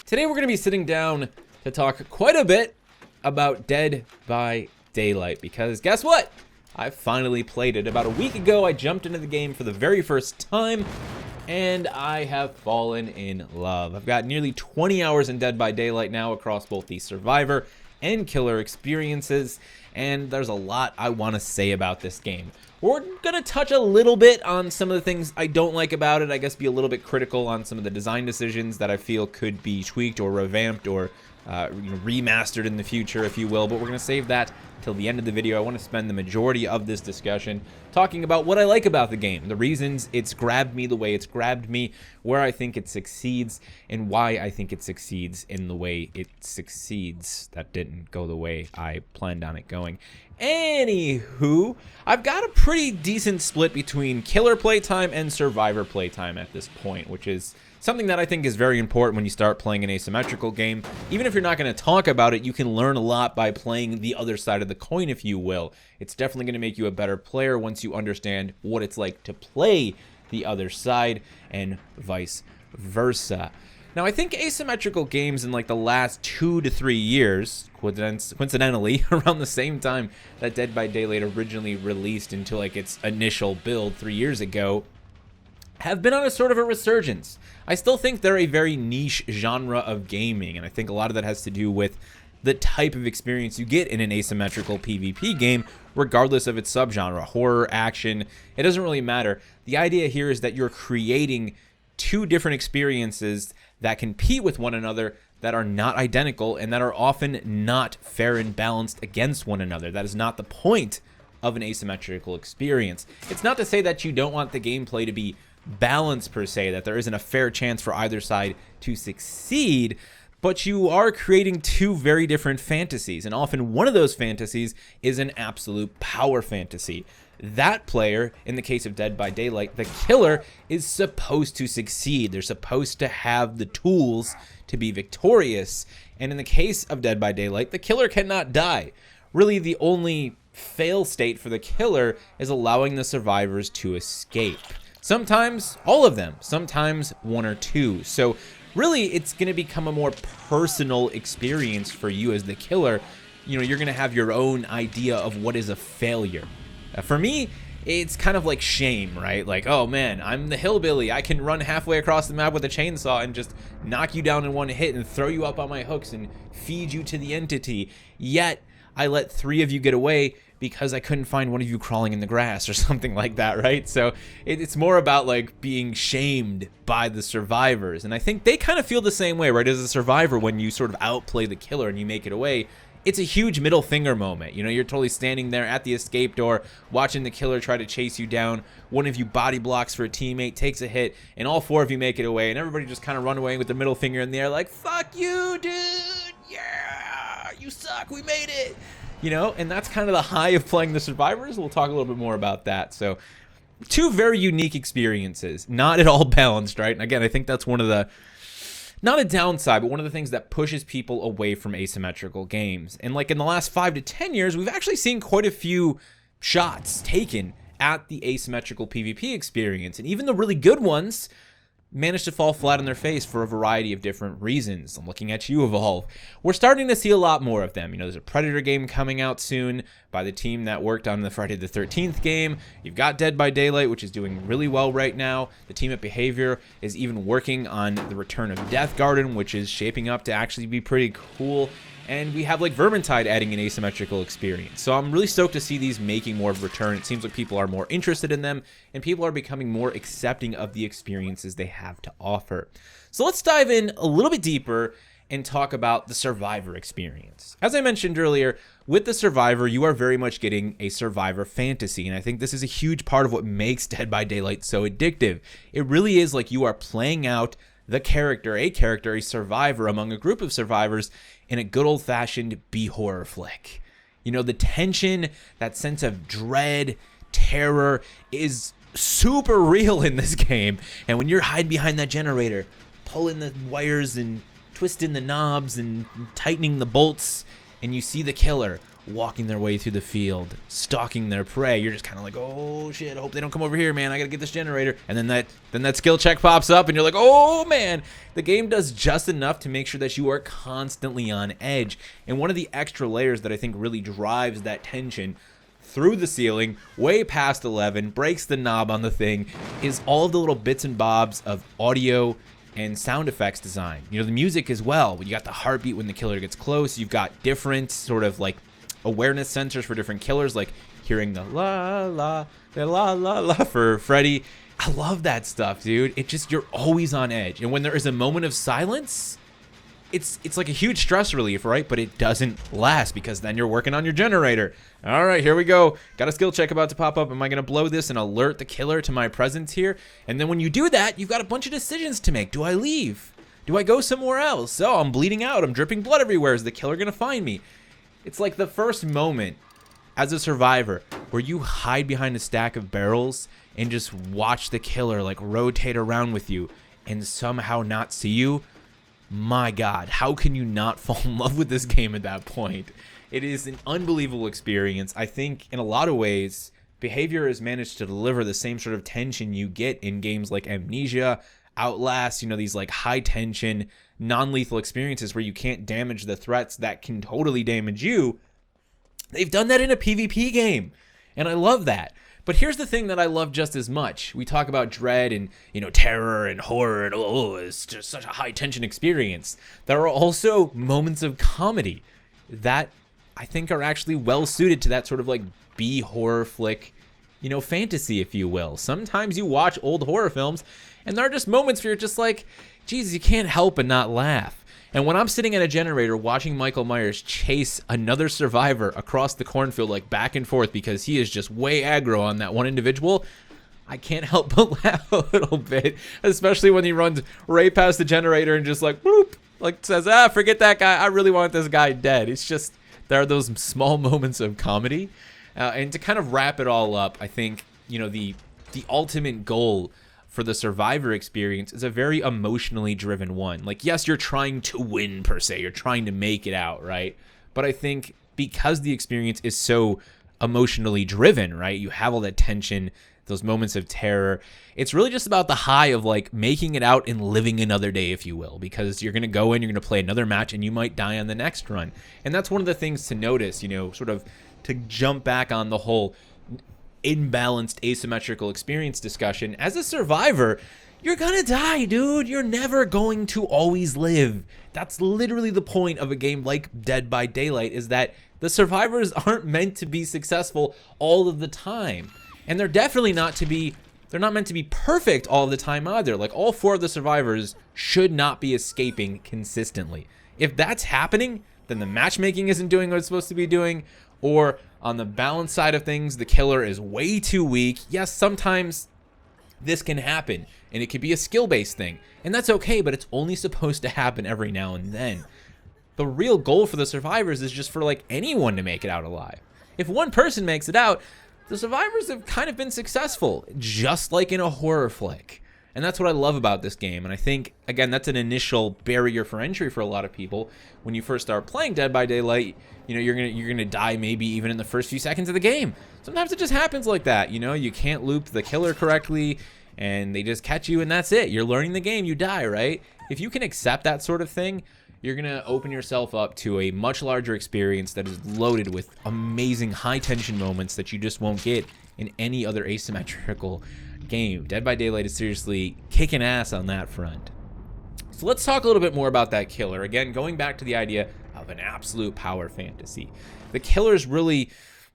Today we're going to be sitting down to talk quite a bit about Dead by Daylight, because guess what? I finally played it. About a week ago, I jumped into the game for the very first time, and I have fallen in love. I've got nearly 20 hours in Dead by Daylight now across both the Survivor and Killer experiences, and there's a lot I want to say about this game. We're going to touch a little bit on some of the things I don't like about it, I guess be a little bit critical on some of the design decisions that I feel could be tweaked or revamped or remastered in the future, if you will, but we're going to save that till the end of the video. I want to spend the majority of this discussion talking about what I like about the game, the reasons it's grabbed me the way it's grabbed me, where I think it succeeds, and why I think it succeeds in the way it succeeds. That didn't go the way I planned on it going. Anywho, I've got a pretty decent split between Killer playtime and Survivor playtime at this point, which is something that I think is very important when you start playing an asymmetrical game. Even if you're not going to talk about it, you can learn a lot by playing the other side of the coin, if you will. It's definitely going to make you a better player once you understand what it's like to play the other side, and vice versa. Now, I think asymmetrical games in like the last 2 to 3 years, coincidentally, around the same time that Dead by Daylight originally released into like its initial build 3 years ago, have been on a sort of a resurgence. I still think they're a very niche genre of gaming, and I think a lot of that has to do with the type of experience you get in an asymmetrical PvP game, regardless of its subgenre, horror, action, it doesn't really matter. The idea here is that you're creating two different experiences that compete with one another, that are not identical, and that are often not fair and balanced against one another. That is not the point of an asymmetrical experience. It's not to say that you don't want the gameplay to be balanced per se, that there isn't a fair chance for either side to succeed, but you are creating two very different fantasies, and often one of those fantasies is an absolute power fantasy. That player, in the case of Dead by Daylight, the killer, is supposed to succeed. They're supposed to have the tools to be victorious, and in the case of Dead by Daylight, the killer cannot die. Really, the only fail state for the killer is allowing the survivors to escape. Sometimes all of them, sometimes one or two. So really, it's going to become a more personal experience for you as the killer. You know, you're going to have your own idea of what is a failure. For me, it's kind of like shame, right? Like, oh man, I'm the hillbilly. I can run halfway across the map with a chainsaw and just knock you down in one hit and throw you up on my hooks and feed you to the entity. Yet, I let 3 of you get away because I couldn't find one of you crawling in the grass or something like that, right? So it's more about like being shamed by the survivors. And I think they kind of feel the same way, right? As a survivor, when you sort of outplay the killer and you make it away, it's a huge middle finger moment. You know, you're totally standing there at the escape door, watching the killer try to chase you down. One of you body blocks for a teammate, takes a hit, and all 4 of you make it away. And everybody just kind of run away with their middle finger in the air like, fuck you, dude! Yeah! You suck! We made it! You know, and that's kind of the high of playing the survivors. We'll talk a little bit more about that. So, 2 very unique experiences, not at all balanced, right? And again, I think that's one of the, not a downside, but one of the things that pushes people away from asymmetrical games. And like in the last 5 to 10 years, we've actually seen quite a few shots taken at the asymmetrical PvP experience. And even the really good ones managed to fall flat on their face for a variety of different reasons. I'm looking at you, Evolve. We're starting to see a lot more of them. You know, there's a Predator game coming out soon by the team that worked on the Friday the 13th game. You've got Dead by Daylight, which is doing really well right now. The team at Behavior is even working on the return of Death Garden, which is shaping up to actually be pretty cool. And we have like Vermintide adding an asymmetrical experience. So I'm really stoked to see these making more of a return. It seems like people are more interested in them, and people are becoming more accepting of the experiences they have to offer. So let's dive in a little bit deeper and talk about the Survivor experience. As I mentioned earlier, with the Survivor, you are very much getting a Survivor fantasy, and I think this is a huge part of what makes Dead by Daylight so addictive. It really is like you are playing out the character, a survivor among a group of survivors in a good old-fashioned B-horror flick. You know, the tension, that sense of dread, terror is super real in this game. And when you're hiding behind that generator, pulling the wires and twisting the knobs and tightening the bolts, and you see the killer walking their way through the field, stalking their prey. You're just kind of like, oh shit, I hope they don't come over here, man. I gotta get this generator. And then that skill check pops up and you're like, oh man. The game does just enough to make sure that you are constantly on edge. And one of the extra layers that I think really drives that tension through the ceiling, way past 11, breaks the knob on the thing, is all of the little bits and bobs of audio and sound effects design. You know, the music as well. You got the heartbeat when the killer gets close. You've got different sort of like awareness sensors for different killers, like hearing the la for Freddy. I love that stuff, dude. It just, you're always on edge. And when there is a moment of silence, it's like a huge stress relief, right? But it doesn't last, because then you're working on your generator. All right, here we go. Got a skill check about to pop up. Am I going to blow this and alert the killer to my presence here? And then when you do that, you've got a bunch of decisions to make. Do I leave? Do I go somewhere else? Oh, I'm bleeding out. I'm dripping blood everywhere. Is the killer going to find me? It's like the first moment as a survivor where you hide behind a stack of barrels and just watch the killer like rotate around with you and somehow not see you. My God, how can you not fall in love with this game at that point? It is an unbelievable experience. I think in a lot of ways, Behavior has managed to deliver the same sort of tension you get in games like Amnesia, Outlast, you know, these like high tension, non-lethal experiences where you can't damage the threats that can totally damage you. They've done that in a PvP game, and I love that. But here's the thing that I love just as much. We talk about dread and, you know, terror and horror and, oh, it's just such a high tension experience. There are also moments of comedy that I think are actually well suited to that sort of like B horror flick, you know, fantasy, if you will. Sometimes you watch old horror films and there are just moments where you're just like, Jesus, you can't help but not laugh. And when I'm sitting at a generator watching Michael Myers chase another survivor across the cornfield, like back and forth, because he is just way aggro on that one individual, I can't help but laugh a little bit, especially when he runs right past the generator and just like, bloop, like says, forget that guy. I really want this guy dead. It's just, there are those small moments of comedy. And to kind of wrap it all up, I think, you know, the ultimate goal for the survivor experience is a very emotionally driven one. Like, yes, you're trying to win per se. You're trying to make it out, right? But I think because the experience is so emotionally driven, right? You have all that tension, those moments of terror. It's really just about the high of like making it out and living another day, if you will, because you're going to go in, you're going to play another match, and you might die on the next run. And that's one of the things to notice, you know, sort of to jump back on the whole imbalanced asymmetrical experience discussion. As a survivor, you're gonna die, dude. You're never going to always live. That's literally the point of a game like Dead by Daylight, is that the survivors aren't meant to be successful all of the time. And they're definitely not meant to be perfect all of the time either. Like, all 4 of the survivors should not be escaping consistently. If that's happening, then the matchmaking isn't doing what it's supposed to be doing, or on the balance side of things, the killer is way too weak. Yes, sometimes this can happen, and it could be a skill-based thing, and that's okay, but it's only supposed to happen every now and then. The real goal for the survivors is just for like anyone to make it out alive. If one person makes it out, the survivors have kind of been successful, just like in a horror flick. And that's what I love about this game. And I think, again, that's an initial barrier for entry for a lot of people. When you first start playing Dead by Daylight, you know, you're gonna die maybe even in the first few seconds of the game. Sometimes it just happens like that. You know, you can't loop the killer correctly, and they just catch you, and that's it. You're learning the game, you die, right? If you can accept that sort of thing, you're gonna open yourself up to a much larger experience that is loaded with amazing high-tension moments that you just won't get in any other asymmetrical game. Dead by Daylight is seriously kicking ass on that front. So let's talk a little bit more about that killer. Again, going back to the idea of an absolute power fantasy. The killer's really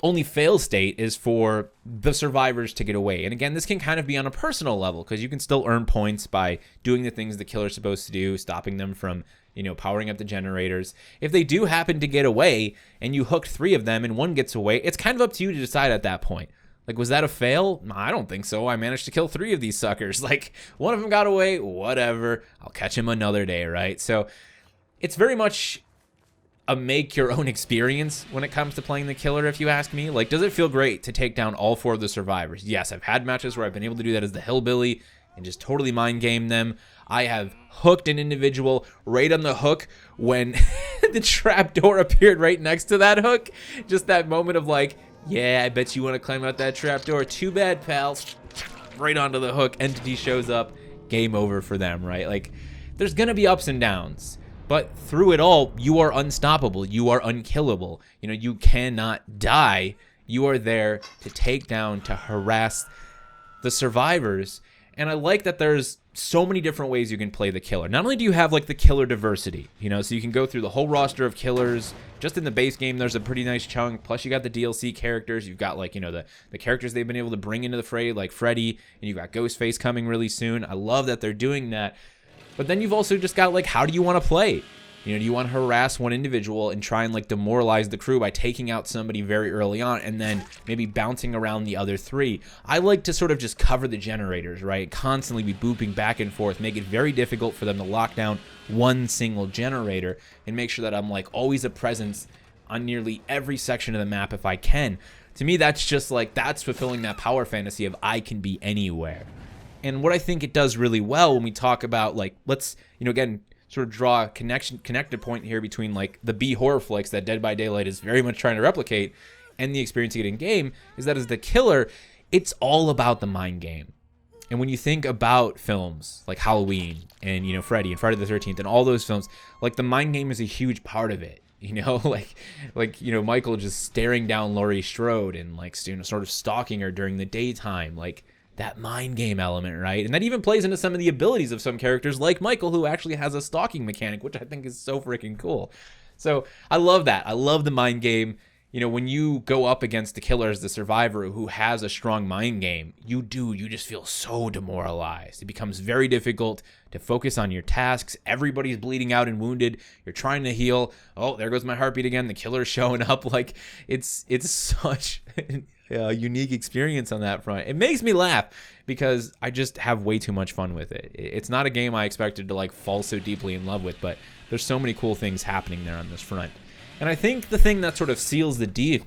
only fail state is for the survivors to get away. And again, this can kind of be on a personal level, because you can still earn points by doing the things the killer's supposed to do, stopping them from, you know, powering up the generators. If they do happen to get away and you hooked 3 of them and one gets away, it's kind of up to you to decide at that point. Like, was that a fail? I don't think so. I managed to kill 3 of these suckers. Like, one of them got away, whatever. I'll catch him another day, right? So it's very much a make your own experience when it comes to playing the killer, if you ask me. Like, does it feel great to take down all 4 of the survivors? Yes, I've had matches where I've been able to do that as the hillbilly. and just totally mind game them. I have hooked an individual right on the hook when the trapdoor appeared right next to that hook. Just that moment of like, yeah, I bet you want to climb out that trapdoor. Too bad, pals. Right onto the hook. Entity shows up. Game over for them, right? Like, there's going to be ups and downs. But through it all, you are unstoppable. You are unkillable. You know, you cannot die. You are there to take down, to harass the survivors. And I like that there's so many different ways you can play the killer. Not only do you have like the killer diversity, you know, so you can go through the whole roster of killers. Just in the base game, there's a pretty nice chunk. Plus you got the DLC characters. You've got like, you know, the characters they've been able to bring into the fray, like Freddy, and you've got Ghostface coming really soon. I love that they're doing that. But then you've also just got like, how do you want to play? You know, do you want to harass one individual and try and like demoralize the crew by taking out somebody very early on and then maybe bouncing around the other three? I like to sort of just cover the generators, right? Constantly be booping back and forth, make it very difficult for them to lock down one single generator and make sure that I'm like always a presence on nearly every section of the map if I can. To me, that's just like, that's fulfilling that power fantasy of I can be anywhere. And what I think it does really well when we talk about like, let's, you know, again, sort of draw a connected point here between like the B horror flicks that Dead by Daylight is very much trying to replicate and the experience you get in game is that as the killer, it's all about the mind game. And when you think about films like Halloween and, you know, Freddy and Friday the 13th and all those films, like the mind game is a huge part of it. You know, like, you know, Michael just staring down Laurie Strode and like, you know, sort of stalking her during the daytime, like that mind game element, right? And that even plays into some of the abilities of some characters like Michael, who actually has a stalking mechanic, which I think is so freaking cool. So I love that. I love the mind game. You know, when you go up against the killer as the survivor who has a strong mind game, you just feel so demoralized. It becomes very difficult to focus on your tasks. Everybody's bleeding out and wounded. You're trying to heal. Oh, there goes my heartbeat again. The killer's showing up. Like, it's such a unique experience on that front. It makes me laugh because I just have way too much fun with it. It's not a game I expected to like fall so deeply in love with, but there's so many cool things happening there on this front. And I think the thing that sort of seals the deal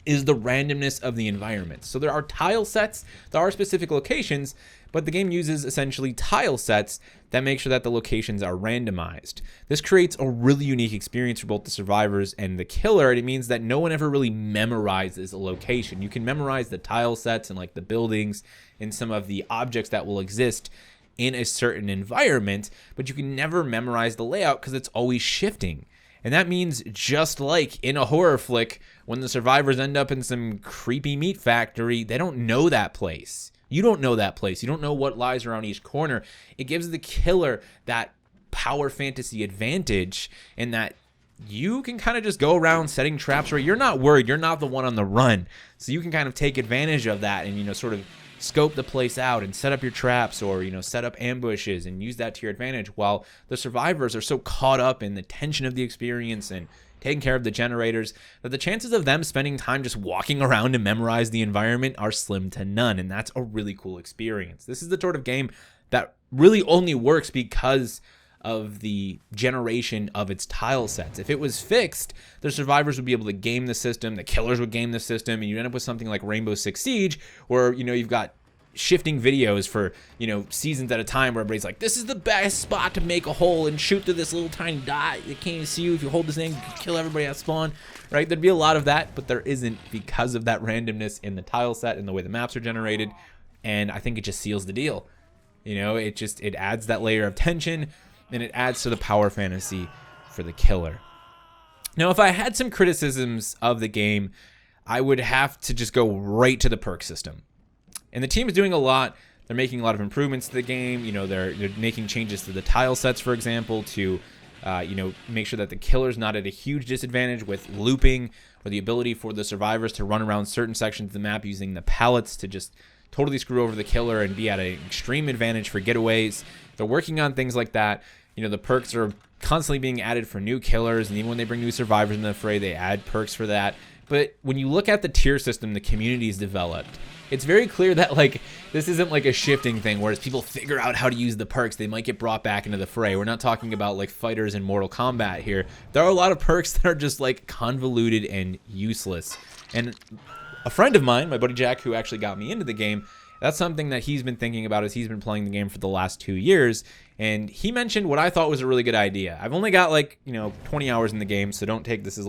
is the randomness of the environment. So there are tile sets, there are specific locations, but the game uses essentially tile sets that make sure that the locations are randomized. This creates a really unique experience for both the survivors and the killer, and it means that no one ever really memorizes a location. You can memorize the tile sets and like the buildings and some of the objects that will exist in a certain environment, but you can never memorize the layout because it's always shifting. And that means just like in a horror flick, when the survivors end up in some creepy meat factory, they don't know that place. You don't know that place. You don't know what lies around each corner. It gives the killer that power fantasy advantage in that you can kind of just go around setting traps where you're not worried. You're not the one on the run. So you can kind of take advantage of that and, you know, sort of scope the place out and set up your traps or, you know, set up ambushes and use that to your advantage, while the survivors are so caught up in the tension of the experience and taking care of the generators that the chances of them spending time just walking around to memorize the environment are slim to none. And that's a really cool experience. This is the sort of game that really only works because of the generation of its tile sets. If it was fixed, the survivors would be able to game the system, the killers would game the system, and you end up with something like Rainbow Six Siege, where, you know, you've got shifting videos for, you know, seasons at a time where everybody's like, this is the best spot to make a hole and shoot through this little tiny dot. It can't even see you. If you hold this thing, you can kill everybody at spawn, right? There'd be a lot of that, but there isn't because of that randomness in the tile set and the way the maps are generated. And I think it just seals the deal. You know, it adds that layer of tension, and it adds to the power fantasy for the killer. Now, if I had some criticisms of the game, I would have to just go right to the perk system. And the team is doing a lot. They're making a lot of improvements to the game. You know, they're making changes to the tile sets, for example, to you know, make sure that the killer's not at a huge disadvantage with looping, or the ability for the survivors to run around certain sections of the map using the pallets to just totally screw over the killer and be at an extreme advantage for getaways. They're working on things like that. You know, the perks are constantly being added for new killers, and even when they bring new survivors in the fray, they add perks for that. But when you look at the tier system the community's developed, it's very clear that, like, this isn't like a shifting thing, whereas people figure out how to use the perks, they might get brought back into the fray. We're not talking about like fighters in Mortal Kombat here. There are a lot of perks that are just like convoluted and useless. And a friend of mine, my buddy Jack, who actually got me into the game, That's something that he's been thinking about as he's been playing the game for the last 2 years. And he mentioned what I thought was a really good idea. I've only got 20 hours in the game, so don't take this as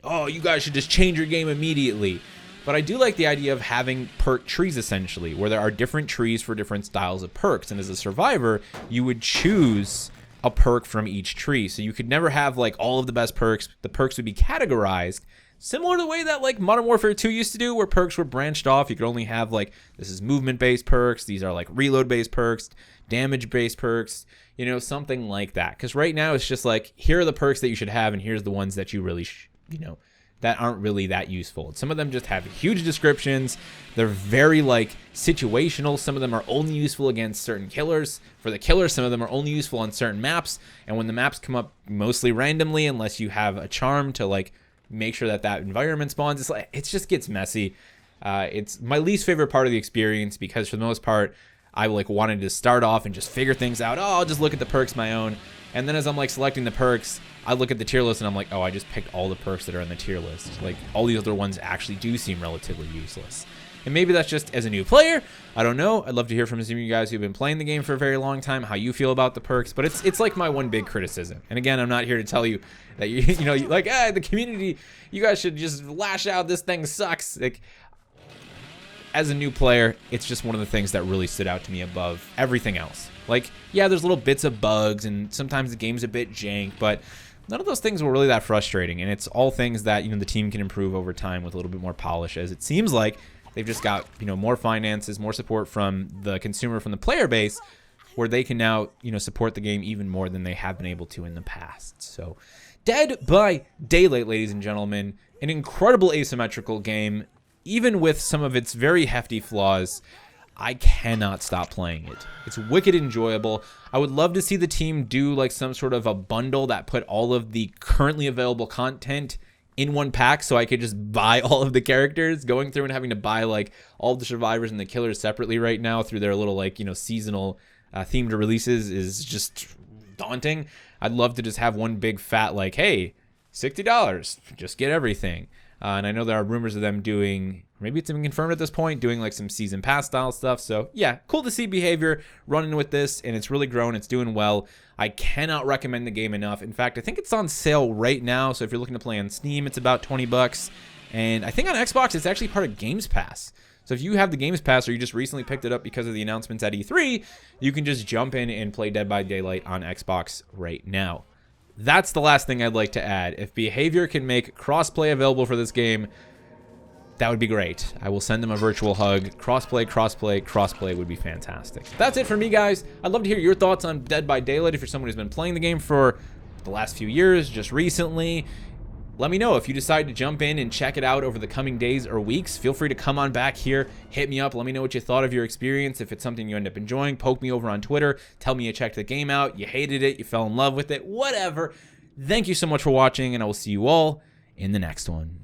oh, you guys should just change your game immediately. But I do like the idea of having perk trees, essentially, where there are different trees for different styles of perks. And as a survivor, you would choose a perk from each tree. So you could never have all of the best perks. The perks would be categorized similar to the way that Modern Warfare 2 used to do, where perks were branched off. You could only have this is movement-based perks. These are reload-based perks, damage-based perks, something like that. Because right now it's just here are the perks that you should have, and here's the ones that you really, that aren't really that useful. Some of them just have huge descriptions. They're very situational. Some of them are only useful against certain killers. For the killers, some of them are only useful on certain maps. And when the maps come up mostly randomly, unless you have a charm to make sure that environment spawns, it just gets messy. It's my least favorite part of the experience because for the most part, I wanted to start off and just figure things out. Oh, I'll just look at the perks my own. And then as I'm selecting the perks, I look at the tier list and I'm oh, I just picked all the perks that are in the tier list. All these other ones actually do seem relatively useless. And maybe that's just as a new player. I don't know. I'd love to hear from some of you guys who've been playing the game for a very long time, how you feel about the perks. But it's my one big criticism. And again, I'm not here to tell you that the community, you guys should just lash out. This thing sucks. As a new player, it's just one of the things that really stood out to me above everything else. Yeah, there's little bits of bugs, and sometimes the game's a bit jank, but none of those things were really that frustrating. And it's all things that the team can improve over time with a little bit more polish, as it seems like they've just got more finances, more support from the consumer, from the player base, where they can now support the game even more than they have been able to in the past. So, Dead by Daylight, ladies and gentlemen, an incredible asymmetrical game. Even with some of its very hefty flaws, I cannot stop playing it. It's wicked enjoyable. I would love to see the team do some sort of a bundle that put all of the currently available content in one pack so I could just buy all of the characters. Going through and having to buy all of the survivors and the killers separately right now through their little seasonal themed releases is just daunting. I'd love to just have one big fat hey, $60, just get everything. And I know there are rumors of them doing, maybe it's even confirmed at this point, doing some season pass style stuff. So yeah, cool to see Behavior running with this, and it's really grown. It's doing well. I cannot recommend the game enough. In fact, I think it's on sale right now. So if you're looking to play on Steam, it's about $20. And I think on Xbox, it's actually part of Games Pass. So if you have the Games Pass or you just recently picked it up because of the announcements at E3, you can just jump in and play Dead by Daylight on Xbox right now. That's the last thing I'd like to add. If Behavior can make crossplay available for this game, that would be great. I will send them a virtual hug. Crossplay would be fantastic. That's it for me, guys. I'd love to hear your thoughts on Dead by Daylight. If you're someone who's been playing the game for the last few years, just recently, let me know. If you decide to jump in and check it out over the coming days or weeks, feel free to come on back here, hit me up, let me know what you thought of your experience. If it's something you end up enjoying, poke me over on Twitter, tell me you checked the game out, you hated it, you fell in love with it, whatever. Thank you so much for watching, and I will see you all in the next one.